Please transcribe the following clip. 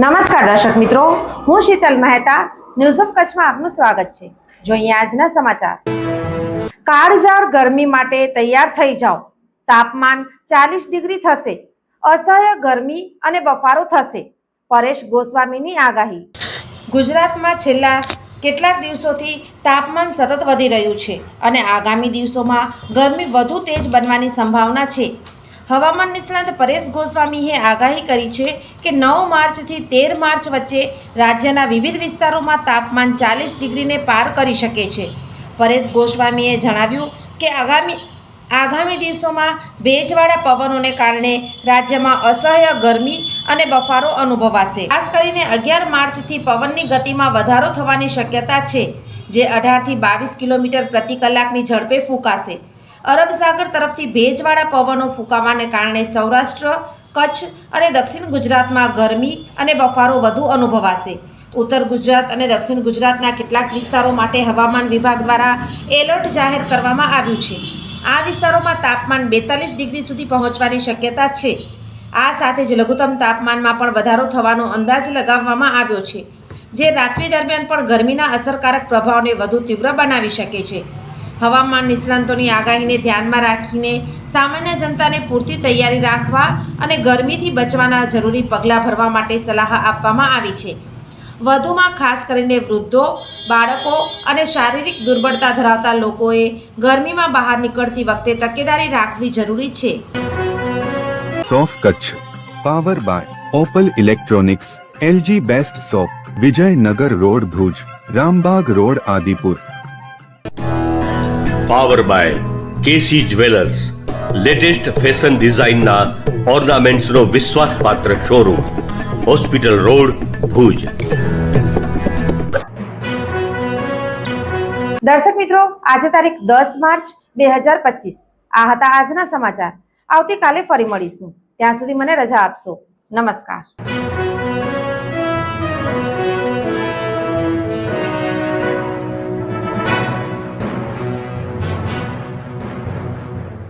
નમસ્કાર દર્શક મિત્રો, હું શીતલ મહેતા ન્યૂઝ ઓફ કચ્છમાં આપનું સ્વાગત છે। જોઈએ આજના સમાચાર। કાળઝાળ ગરમી માટે તૈયાર થઈ જાઓ। તાપમાન 40 ડિગ્રી થશે। અસહ્ય ગરમી અને બફારો થશે। પરેશ ગોસ્વામીની આગાહી। ગુજરાતમાં છેલ્લા કેટલાક દિવસોથી તાપમાન સતત વધી રહ્યું છે અને આગામી દિવસોમાં ગરમી વધુ તેજ બનવાની સંભાવના છે। હવામાન નિષ્ણાત પરેશ ગોસ્વામીએ આગાહી કરી છે કે 9 માર્ચથી 13 માર્ચ વચ્ચે રાજ્યના વિવિધ વિસ્તારોમાં તાપમાન 40 ડિગ્રીને પાર કરી શકે છે। પરેશ ગોસ્વામીએ જણાવ્યું કે આગામી દિવસોમાં ભેજવાળા પવનોને કારણે રાજ્યમાં અસહ્ય ગરમી અને બફારો અનુભવાશે। ખાસ કરીને 11 માર્ચથી પવનની ગતિમાં વધારો થવાની શક્યતા છે, જે 18થી 22 કિલોમીટર પ્રતિ કલાકની ઝડપે ફૂંકાશે। અરબ સાગર તરફથી ભેજવાળા પવનો ફૂંકાવાને કારણે સૌરાષ્ટ્ર, કચ્છ અને દક્ષિણ ગુજરાતમાં ગરમી અને બફારો વધુ અનુભવાશે। ઉત્તર ગુજરાત અને દક્ષિણ ગુજરાતના કેટલાક વિસ્તારો માટે હવામાન વિભાગ દ્વારા એલર્ટ જાહેર કરવામાં આવ્યું છે। આ વિસ્તારોમાં તાપમાન 42 ડિગ્રી સુધી પહોંચવાની શક્યતા છે। આ સાથે જ લઘુત્તમ તાપમાનમાં પણ વધારો થવાનો અંદાજ લગાવવામાં આવ્યો છે, જે રાત્રિ દરમિયાન પણ ગરમીના અસરકારક પ્રભાવને વધુ તીવ્ર બનાવી શકે છે। હવામાન નિષ્ણાતોની આગાહીને ધ્યાનમાં રાખીને સામાન્ય જનતાને પૂરતી તૈયારી રાખવા અને ગરમીથી બચવાના જરૂરી પગલાં ભરવા માટે સલાહ આપવામાં આવી છે। વધુમાં ખાસ કરીને વૃદ્ધો, બાળકો અને શારીરિક દુર્બળતા ધરાવતા લોકોએ ગરમીમાં બહાર નીકળતી વખતે તકેદારી રાખવી જરૂરી છે। સોફ Kutch power by Opal electronics, LG best shop, Vijaynagar road Bhuj, Rambag road Adipur. Power by K C jewellers, latest fashion ડિઝાઇનના ઓર્નામેન્ટ્સનો વિશ્વાસપાત્ર શોરૂમ, હોસ્પિટલ રોડ ભુજ। દર્શક મિત્રો, આજે તારીખ 10 માર્ચ 2025 આ હતા આજના સમાચાર। આવતીકાલે ફરી મળીશું। ત્યાં સુધી મને રજા આપશો। નમસ્કાર।